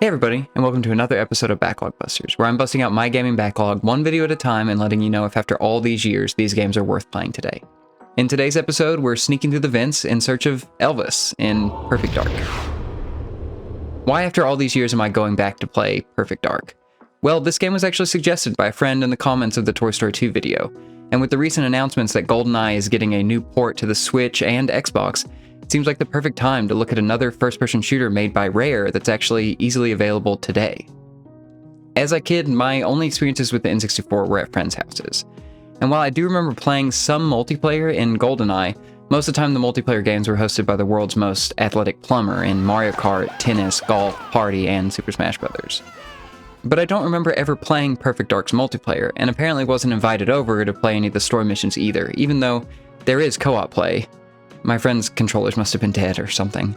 Hey everybody, and welcome to another episode of BacklogBusters, where I'm busting out my gaming backlog one video at a time and letting you know if after all these years, these games are worth playing today. In today's episode, we're sneaking through the vents in search of Elvis in Perfect Dark. Why after all these years am I going back to play Perfect Dark? Well, this game was actually suggested by a friend in the comments of the Toy Story 2 video, and with the recent announcements that Goldeneye is getting a new port to the Switch and Xbox, it seems like the perfect time to look at another first-person shooter made by Rare that's actually easily available today. As a kid, my only experiences with the N64 were at friends' houses. And while I do remember playing some multiplayer in GoldenEye, most of the time the multiplayer games were hosted by the world's most athletic plumber in Mario Kart, tennis, golf, party, and Super Smash Bros. But I don't remember ever playing Perfect Dark's multiplayer, and apparently wasn't invited over to play any of the story missions either, even though there is co-op play. My friend's controllers must have been dead or something.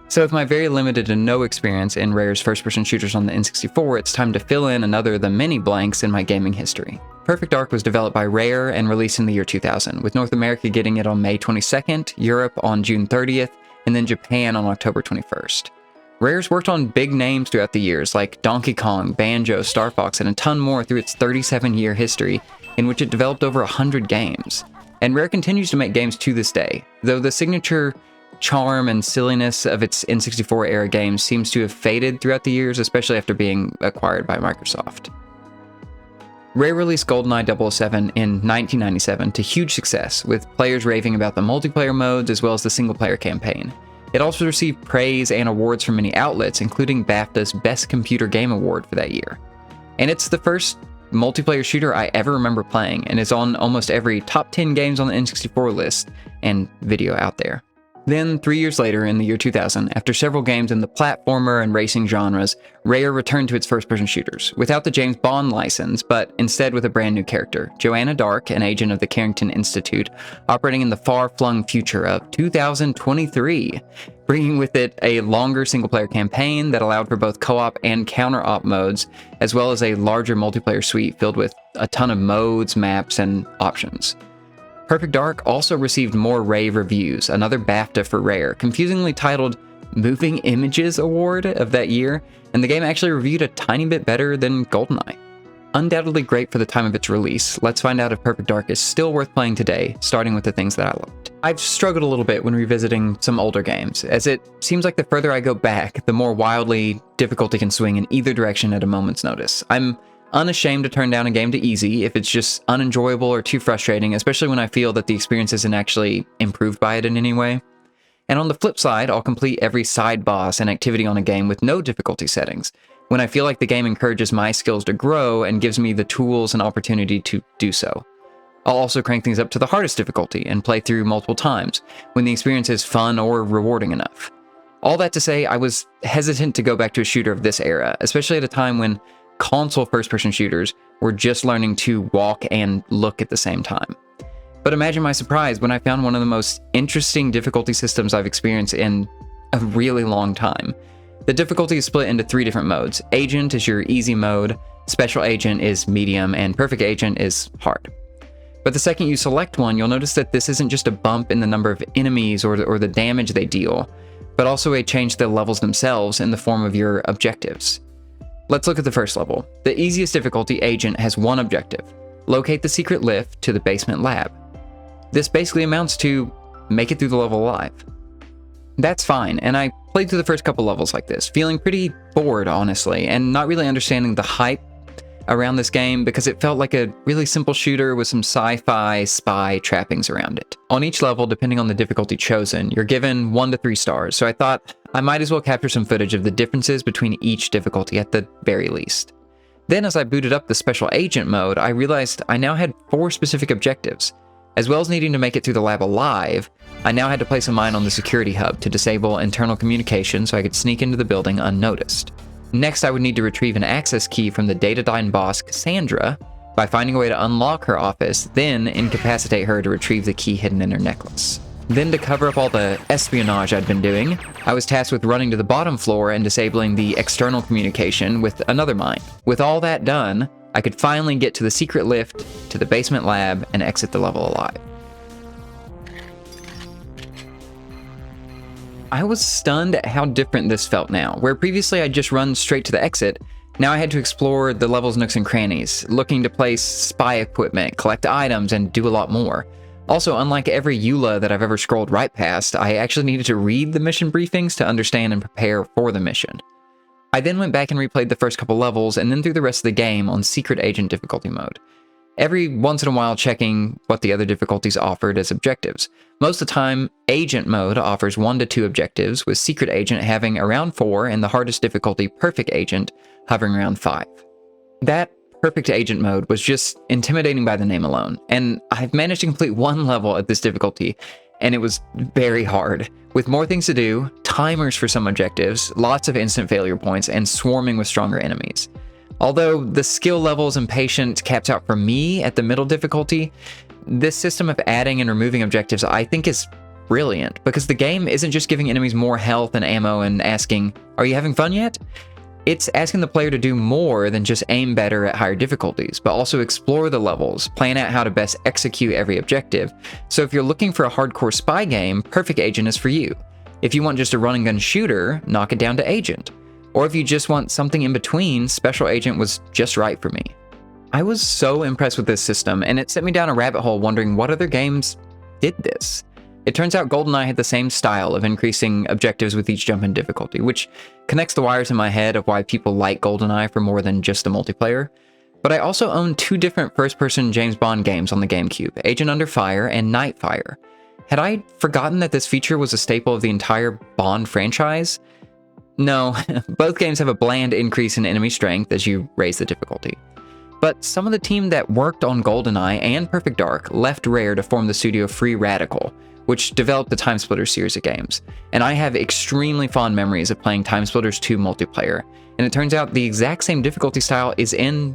So with my very limited to no experience in Rare's first-person shooters on the N64, it's time to fill in another of the many blanks in my gaming history. Perfect Dark was developed by Rare and released in the year 2000, with North America getting it on May 22nd, Europe on June 30th, and then Japan on October 21st. Rare's worked on big names throughout the years like Donkey Kong, Banjo, Star Fox, and a ton more through its 37-year history, in which it developed over 100 games. And Rare continues to make games to this day, though the signature charm and silliness of its N64 era games seems to have faded throughout the years, especially after being acquired by Microsoft. Rare released GoldenEye 007 in 1997 to huge success, with players raving about the multiplayer modes as well as the single-player campaign. It also received praise and awards from many outlets, including BAFTA's Best Computer Game Award for that year. And it's the first multiplayer shooter I ever remember playing, and is on almost every top 10 games on the N64 list and video out there. Then, 3 years later, in the year 2000, after several games in the platformer and racing genres, Rare returned to its first-person shooters, without the James Bond license, but instead with a brand new character, Joanna Dark, an agent of the Carrington Institute, operating in the far-flung future of 2023, bringing with it a longer single-player campaign that allowed for both co-op and counter-op modes, as well as a larger multiplayer suite filled with a ton of modes, maps, and options. Perfect Dark also received more rave reviews, another BAFTA for Rare, confusingly titled Moving Images Award of that year, and the game actually reviewed a tiny bit better than GoldenEye. Undoubtedly great for the time of its release, let's find out if Perfect Dark is still worth playing today, starting with the things that I loved. I've struggled a little bit when revisiting some older games, as it seems like the further I go back, the more wildly difficulty can swing in either direction at a moment's notice. I'm unashamed to turn down a game to easy if it's just unenjoyable or too frustrating, especially when I feel that the experience isn't actually improved by it in any way. And on the flip side, I'll complete every side boss and activity on a game with no difficulty settings, when I feel like the game encourages my skills to grow and gives me the tools and opportunity to do so. I'll also crank things up to the hardest difficulty and play through multiple times, when the experience is fun or rewarding enough. All that to say, I was hesitant to go back to a shooter of this era, especially at a time when console first-person shooters were just learning to walk and look at the same time. But imagine my surprise when I found one of the most interesting difficulty systems I've experienced in a really long time. The difficulty is split into 3 different modes. Agent is your easy mode, Special Agent is medium, and Perfect Agent is hard. But the second you select one, you'll notice that this isn't just a bump in the number of enemies or the damage they deal, but also a change to the levels themselves in the form of your objectives. Let's look at the first level. The easiest difficulty, Agent, has one objective: locate the secret lift to the basement lab. This basically amounts to make it through the level alive. That's fine, and I played through the first couple levels like this, feeling pretty bored, honestly, and not really understanding the hype around this game because it felt like a really simple shooter with some sci-fi spy trappings around it. On each level, depending on the difficulty chosen, you're given 1 to 3 stars, so I thought I might as well capture some footage of the differences between each difficulty at the very least. Then as I booted up the Special Agent mode, I realized I now had 4 specific objectives. As well as needing to make it through the lab alive, I now had to place a mine on the security hub to disable internal communication so I could sneak into the building unnoticed. Next, I would need to retrieve an access key from the Datadyne boss, Cassandra, by finding a way to unlock her office, then incapacitate her to retrieve the key hidden in her necklace. Then, to cover up all the espionage I'd been doing, I was tasked with running to the bottom floor and disabling the external communication with another mine. With all that done, I could finally get to the secret lift, to the basement lab, and exit the level alive. I was stunned at how different this felt now. Where previously I'd just run straight to the exit, now I had to explore the level's nooks and crannies, looking to place spy equipment, collect items, and do a lot more. Also, unlike every EULA that I've ever scrolled right past, I actually needed to read the mission briefings to understand and prepare for the mission. I then went back and replayed the first couple levels, and then through the rest of the game on Secret Agent difficulty mode. Every once in a while checking what the other difficulties offered as objectives. Most of the time, Agent mode offers 1 to 2 objectives, with Secret Agent having around 4 and the hardest difficulty, Perfect Agent, hovering around 5. That Perfect Agent mode was just intimidating by the name alone, and I've managed to complete 1 level at this difficulty, and it was very hard, with more things to do, timers for some objectives, lots of instant failure points, and swarming with stronger enemies. Although the skill levels and patience caps out for me at the middle difficulty, this system of adding and removing objectives I think is brilliant, because the game isn't just giving enemies more health and ammo and asking, "Are you having fun yet?" It's asking the player to do more than just aim better at higher difficulties, but also explore the levels, plan out how to best execute every objective. So if you're looking for a hardcore spy game, Perfect Agent is for you. If you want just a run and gun shooter, knock it down to Agent. Or if you just want something in between, Special Agent was just right for me. I was so impressed with this system, and it sent me down a rabbit hole wondering what other games did this. It turns out Goldeneye had the same style of increasing objectives with each jump in difficulty, which connects the wires in my head of why people like Goldeneye for more than just the multiplayer. But I also own 2 different first-person James Bond games on the GameCube, Agent Under Fire and Nightfire. Had I forgotten that this feature was a staple of the entire Bond franchise? No, both games have a bland increase in enemy strength as you raise the difficulty. But some of the team that worked on Goldeneye and Perfect Dark left Rare to form the studio Free Radical, which developed the Timesplitters series of games. And I have extremely fond memories of playing Timesplitters 2 multiplayer, and it turns out the exact same difficulty style is in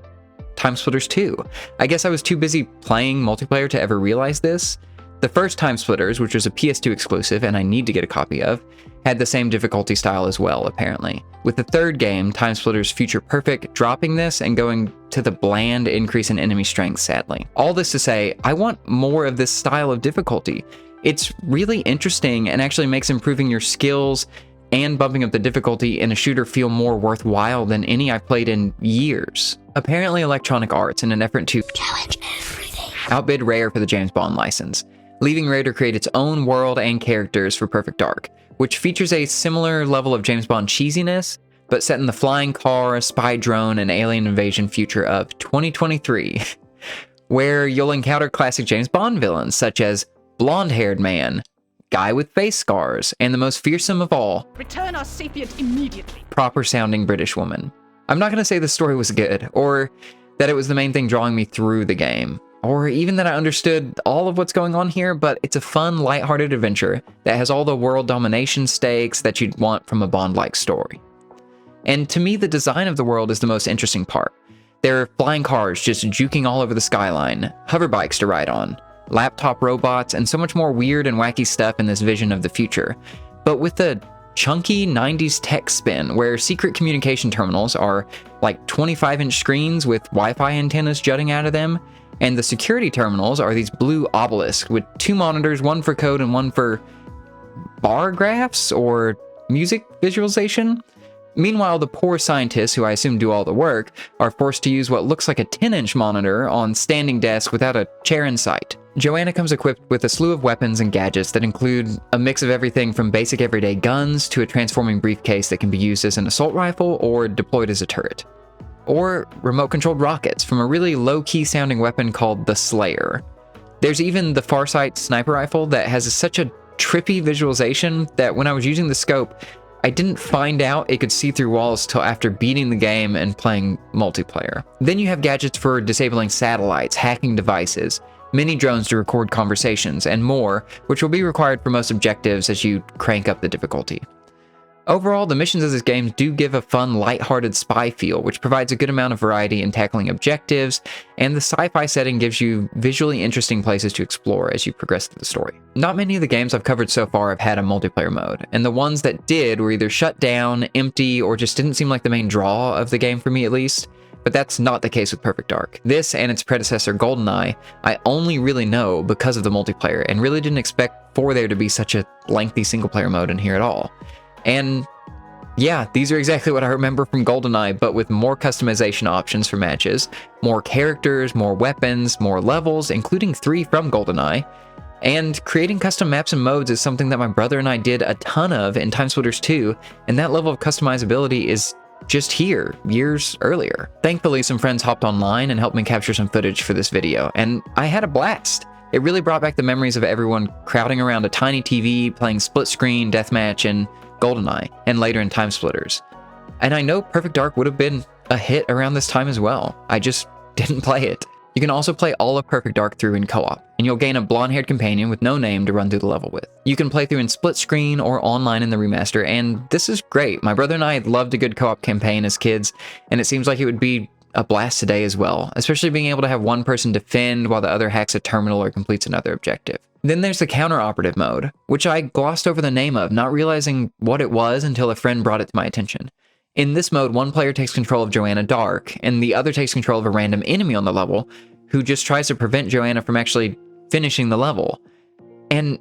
Timesplitters 2. I guess I was too busy playing multiplayer to ever realize this. The first Timesplitters, which was a PS2 exclusive and I need to get a copy of, had the same difficulty style as well, apparently. With the third game, Timesplitters Future Perfect, dropping this and going to the bland increase in enemy strength, sadly. All this to say, I want more of this style of difficulty. It's really interesting and actually makes improving your skills and bumping up the difficulty in a shooter feel more worthwhile than any I've played in years. Apparently Electronic Arts, in an effort to challenge everything, outbid Rare for the James Bond license, leaving Rare to create its own world and characters for Perfect Dark, which features a similar level of James Bond cheesiness, but set in the flying car, spy drone, and alien invasion future of 2023, where you'll encounter classic James Bond villains such as blonde-haired man, guy with face scars, and the most fearsome of all, return our sapient immediately, proper-sounding British woman. I'm not going to say the story was good, or that it was the main thing drawing me through the game, or even that I understood all of what's going on here, but it's a fun, lighthearted adventure that has all the world domination stakes that you'd want from a Bond-like story. And to me, the design of the world is the most interesting part. There are flying cars just juking all over the skyline, hover bikes to ride on, laptop robots, and so much more weird and wacky stuff in this vision of the future. But with a chunky 90s tech spin, where secret communication terminals are like 25-inch screens with Wi-Fi antennas jutting out of them, and the security terminals are these blue obelisks with 2 monitors, one for code and one for bar graphs or music visualization. Meanwhile, the poor scientists, who I assume do all the work, are forced to use what looks like a 10-inch monitor on standing desk without a chair in sight. Joanna comes equipped with a slew of weapons and gadgets that include a mix of everything from basic everyday guns to a transforming briefcase that can be used as an assault rifle or deployed as a turret. Or remote-controlled rockets from a really low-key sounding weapon called the Slayer. There's even the Farsight sniper rifle that has such a trippy visualization that when I was using the scope, I didn't find out it could see through walls till after beating the game and playing multiplayer. Then you have gadgets for disabling satellites, hacking devices, mini drones to record conversations, and more, which will be required for most objectives as you crank up the difficulty. Overall, the missions of this game do give a fun, lighthearted spy feel, which provides a good amount of variety in tackling objectives, and the sci-fi setting gives you visually interesting places to explore as you progress through the story. Not many of the games I've covered so far have had a multiplayer mode, and the ones that did were either shut down, empty, or just didn't seem like the main draw of the game for me at least. But that's not the case with Perfect Dark. This and its predecessor Goldeneye, I only really know because of the multiplayer, and really didn't expect for there to be such a lengthy single-player mode in here at all. And yeah, these are exactly what I remember from Goldeneye, but with more customization options for matches, more characters, more weapons, more levels, including 3 from Goldeneye. And creating custom maps and modes is something that my brother and I did a ton of in Timesplitters 2, and that level of customizability is just here, years earlier. Thankfully, some friends hopped online and helped me capture some footage for this video, and I had a blast. It really brought back the memories of everyone crowding around a tiny TV, playing split-screen deathmatch in Goldeneye, and later in Timesplitters. And I know Perfect Dark would have been a hit around this time as well. I just didn't play it. You can also play all of Perfect Dark through in co-op, and you'll gain a blonde-haired companion with no name to run through the level with. You can play through in split screen or online in the remaster, and this is great. My brother and I loved a good co-op campaign as kids, and it seems like it would be a blast today as well, especially being able to have one person defend while the other hacks a terminal or completes another objective. Then there's the counter-operative mode, which I glossed over the name of, not realizing what it was until a friend brought it to my attention. In this mode, one player takes control of Joanna Dark, and the other takes control of a random enemy on the level who just tries to prevent Joanna from actually finishing the level. And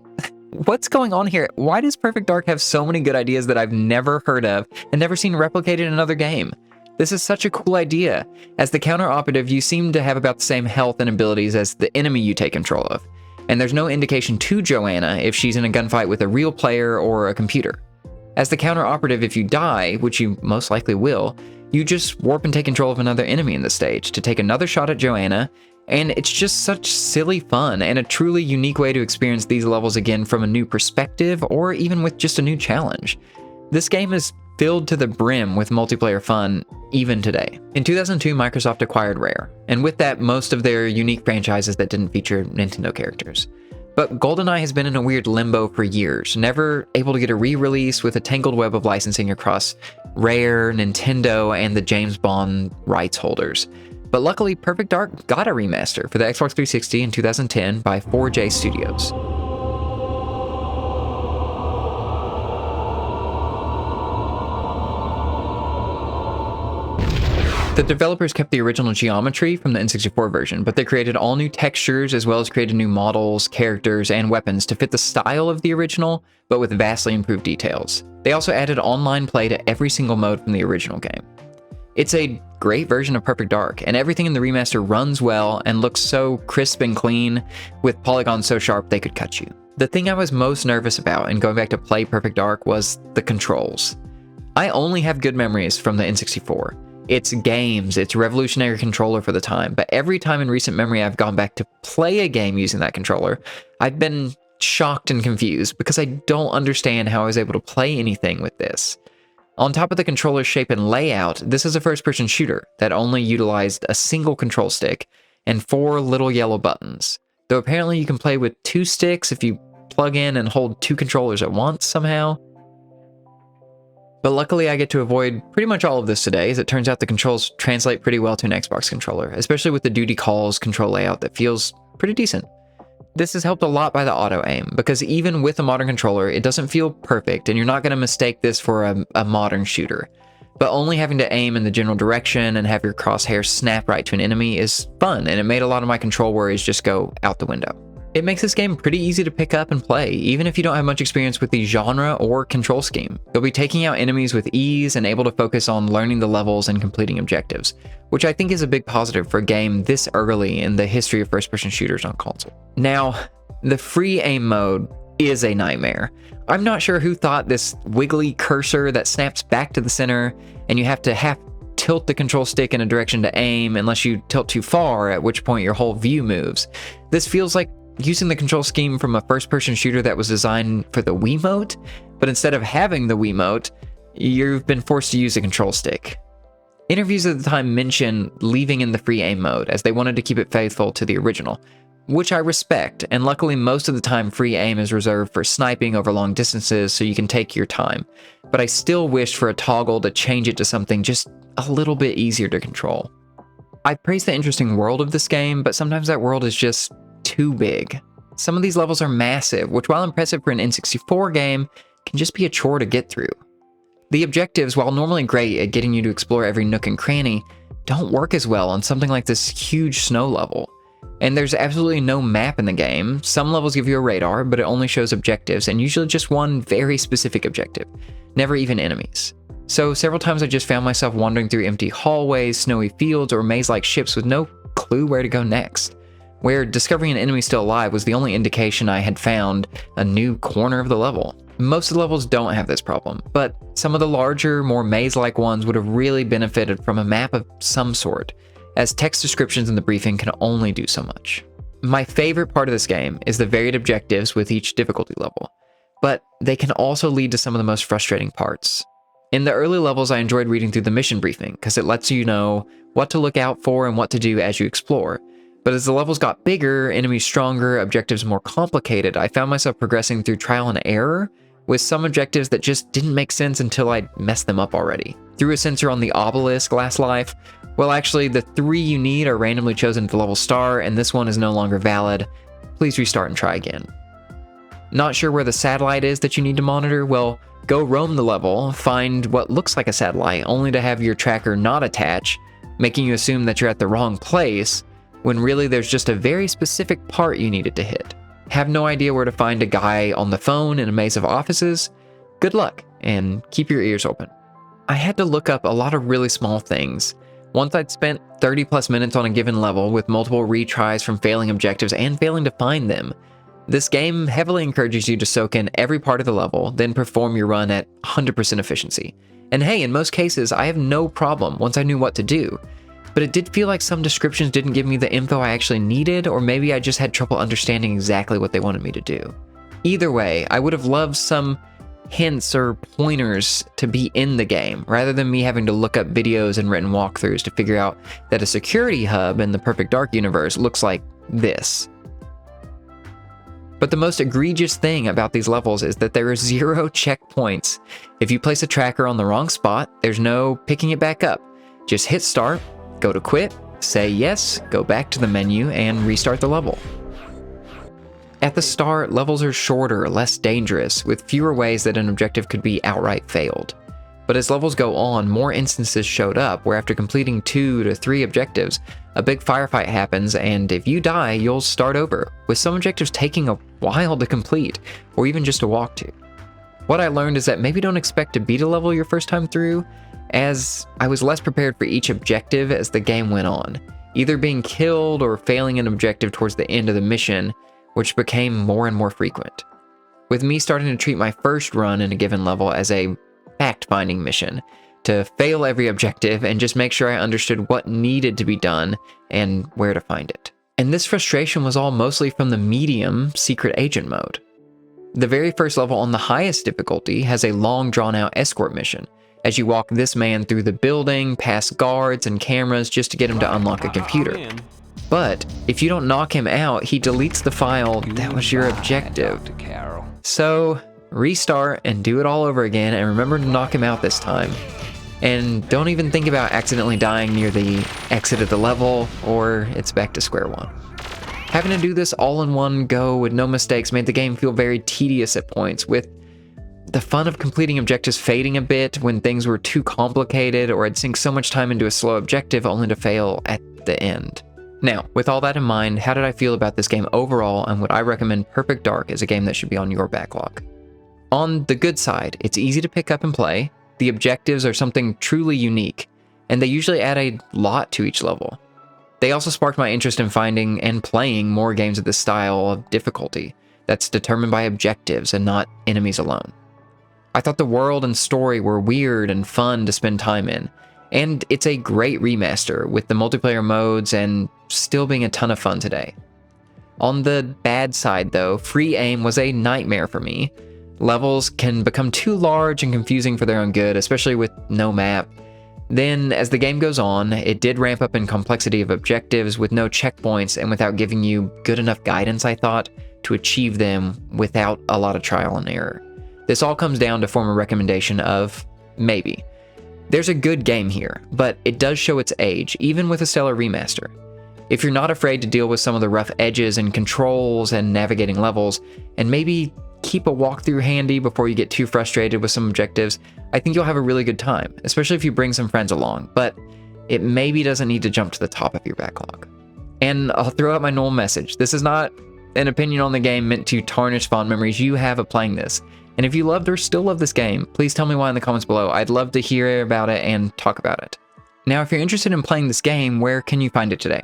what's going on here? Why does Perfect Dark have so many good ideas that I've never heard of and never seen replicated in another game? This is such a cool idea. As the counter-operative, you seem to have about the same health and abilities as the enemy you take control of, and there's no indication to Joanna if she's in a gunfight with a real player or a computer. As the counter-operative, if you die, which you most likely will, you just warp and take control of another enemy in the stage to take another shot at Joanna, and it's just such silly fun and a truly unique way to experience these levels again from a new perspective or even with just a new challenge. This game is filled to the brim with multiplayer fun even today. In 2002, Microsoft acquired Rare, and with that, most of their unique franchises that didn't feature Nintendo characters. But GoldenEye has been in a weird limbo for years, never able to get a re-release with a tangled web of licensing across Rare, Nintendo, and the James Bond rights holders. But luckily, Perfect Dark got a remaster for the Xbox 360 in 2010 by 4J Studios. The developers kept the original geometry from the N64 version, but they created all new textures as well as created new models, characters, and weapons to fit the style of the original, but with vastly improved details. They also added online play to every single mode from the original game. It's a great version of Perfect Dark, and everything in the remaster runs well and looks so crisp and clean, with polygons so sharp they could cut you. The thing I was most nervous about in going back to play Perfect Dark was the controls. I only have good memories from the N64. It's games, it's a revolutionary controller for the time, but every time in recent memory I've gone back to play a game using that controller, I've been shocked and confused because I don't understand how I was able to play anything with this. On top of the controller's shape and layout, this is a first-person shooter that only utilized a single control stick and 4 little yellow buttons, though apparently you can play with 2 sticks if you plug in and hold 2 controllers at once somehow. But luckily I get to avoid pretty much all of this today, as it turns out the controls translate pretty well to an Xbox controller, especially with the duty calls control layout that feels pretty decent. This is helped a lot by the auto-aim, because even with a modern controller, it doesn't feel perfect, and you're not going to mistake this for a modern shooter. But only having to aim in the general direction and have your crosshairs snap right to an enemy is fun, and it made a lot of my control worries just go out the window. It makes this game pretty easy to pick up and play, even if you don't have much experience with the genre or control scheme. You'll be taking out enemies with ease and able to focus on learning the levels and completing objectives, which I think is a big positive for a game this early in the history of first-person shooters on console. Now, the free aim mode is a nightmare. I'm not sure who thought this wiggly cursor that snaps back to the center, and you have to half tilt the control stick in a direction to aim unless you tilt too far, at which point your whole view moves. This feels like using the control scheme from a first-person shooter that was designed for the Wiimote, but instead of having the Wiimote, you've been forced to use a control stick. Interviews at the time mention leaving in the free aim mode, as they wanted to keep it faithful to the original, which I respect, and luckily most of the time free aim is reserved for sniping over long distances so you can take your time, but I still wished for a toggle to change it to something just a little bit easier to control. I praise the interesting world of this game, but sometimes that world is just too big. Some of these levels are massive, which while impressive for an N64 game, can just be a chore to get through. The objectives, while normally great at getting you to explore every nook and cranny, don't work as well on something like this huge snow level. And there's absolutely no map in the game. Some levels give you a radar, but it only shows objectives, and usually just one very specific objective, never even enemies. So several times I just found myself wandering through empty hallways, snowy fields, or maze-like ships with no clue where to go next, where discovering an enemy still alive was the only indication I had found a new corner of the level. Most of the levels don't have this problem, but some of the larger, more maze-like ones would have really benefited from a map of some sort, as text descriptions in the briefing can only do so much. My favorite part of this game is the varied objectives with each difficulty level, but they can also lead to some of the most frustrating parts. In the early levels, I enjoyed reading through the mission briefing because it lets you know what to look out for and what to do as you explore. But as the levels got bigger, enemies stronger, objectives more complicated, I found myself progressing through trial and error with some objectives that just didn't make sense until I messed them up already. Threw a sensor on the obelisk last life. Well, actually, the 3 you need are randomly chosen at the level start, and this one is no longer valid. Please restart and try again. Not sure where the satellite is that you need to monitor? Well, go roam the level, find what looks like a satellite, only to have your tracker not attach, making you assume that you're at the wrong place, when really there's just a very specific part you needed to hit. Have no idea where to find a guy on the phone in a maze of offices? Good luck, and keep your ears open. I had to look up a lot of really small things. Once I'd spent 30 plus minutes on a given level with multiple retries from failing objectives and failing to find them. This game heavily encourages you to soak in every part of the level, then perform your run at 100% efficiency. And hey, in most cases, I have no problem once I knew what to do. But it did feel like some descriptions didn't give me the info I actually needed, or maybe I just had trouble understanding exactly what they wanted me to do. Either way, I would have loved some hints or pointers to be in the game, rather than me having to look up videos and written walkthroughs to figure out that a security hub in the Perfect Dark universe looks like this. But the most egregious thing about these levels is that there are 0 checkpoints. If you place a tracker on the wrong spot, there's no picking it back up. Just hit start, go to quit, say yes, go back to the menu, and restart the level. At the start, levels are shorter, less dangerous, with fewer ways that an objective could be outright failed. But as levels go on, more instances showed up where after completing 2 to 3 objectives, a big firefight happens, and if you die, you'll start over, with some objectives taking a while to complete, or even just to walk to. What I learned is that maybe don't expect to beat a level your first time through, as I was less prepared for each objective as the game went on, either being killed or failing an objective towards the end of the mission, which became more and more frequent. With me starting to treat my first run in a given level as a fact-finding mission, to fail every objective and just make sure I understood what needed to be done and where to find it. And this frustration was all mostly from the medium secret agent mode. The very first level on the highest difficulty has a long drawn-out escort mission, as you walk this man through the building, past guards and cameras just to get him to unlock a computer. But if you don't knock him out, he deletes the file that was your objective. So restart and do it all over again, and remember to knock him out this time. And don't even think about accidentally dying near the exit of the level, or it's back to square one. Having to do this all in one go with no mistakes made the game feel very tedious at points, with the fun of completing objectives fading a bit when things were too complicated or I'd sink so much time into a slow objective only to fail at the end. Now, with all that in mind, how did I feel about this game overall, and would I recommend Perfect Dark as a game that should be on your backlog? On the good side, it's easy to pick up and play, the objectives are something truly unique, and they usually add a lot to each level. They also sparked my interest in finding and playing more games of this style of difficulty that's determined by objectives and not enemies alone. I thought the world and story were weird and fun to spend time in, and it's a great remaster with the multiplayer modes and still being a ton of fun today. On the bad side though, free aim was a nightmare for me. Levels can become too large and confusing for their own good, especially with no map. Then, as the game goes on, it did ramp up in complexity of objectives with no checkpoints and without giving you good enough guidance, I thought, to achieve them without a lot of trial and error. This all comes down to form a recommendation of maybe. There's a good game here, but it does show its age, even with a stellar remaster. If you're not afraid to deal with some of the rough edges and controls and navigating levels, and maybe keep a walkthrough handy before you get too frustrated with some objectives, I think you'll have a really good time, especially if you bring some friends along. But it maybe doesn't need to jump to the top of your backlog. And I'll throw out my normal message. This is not an opinion on the game meant to tarnish fond memories you have of playing this. And if you loved or still love this game, please tell me why in the comments below. I'd love to hear about it and talk about it. Now, if you're interested in playing this game, where can you find it today?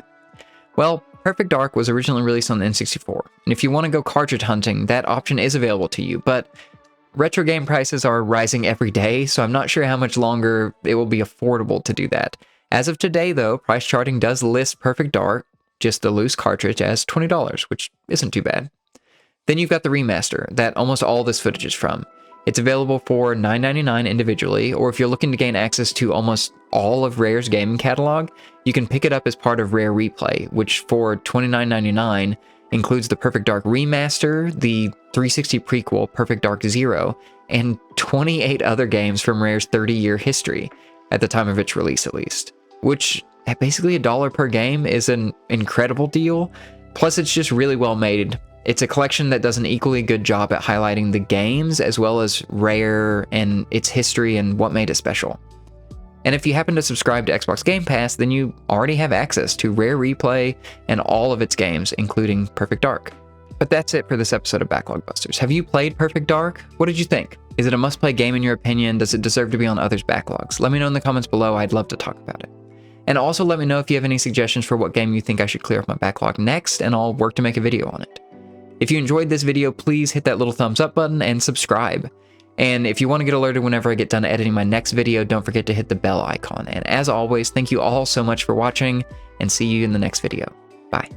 Well, Perfect Dark was originally released on the N64, and if you want to go cartridge hunting, that option is available to you, but retro game prices are rising every day, so I'm not sure how much longer it will be affordable to do that. As of today, though, price charting does list Perfect Dark, just the loose cartridge, as $20, which isn't too bad. Then you've got the remaster that almost all this footage is from. It's available for $9.99 individually, or if you're looking to gain access to almost all of Rare's gaming catalog, you can pick it up as part of Rare Replay, which for $29.99 includes the Perfect Dark Remaster, the 360 prequel Perfect Dark Zero, and 28 other games from Rare's 30-year history, at the time of its release at least. Which, at basically $1 per game, is an incredible deal, plus it's just really well made. It's a collection that does an equally good job at highlighting the games as well as Rare and its history and what made it special. And if you happen to subscribe to Xbox Game Pass, then you already have access to Rare Replay and all of its games, including Perfect Dark. But that's it for this episode of Backlog Busters. Have you played Perfect Dark? What did you think? Is it a must-play game in your opinion? Does it deserve to be on others' backlogs? Let me know in the comments below. I'd love to talk about it. And also let me know if you have any suggestions for what game you think I should clear off my backlog next, and I'll work to make a video on it. If you enjoyed this video, please hit that little thumbs up button and subscribe. And if you want to get alerted whenever I get done editing my next video, don't forget to hit the bell icon. And as always, thank you all so much for watching, and see you in the next video. Bye.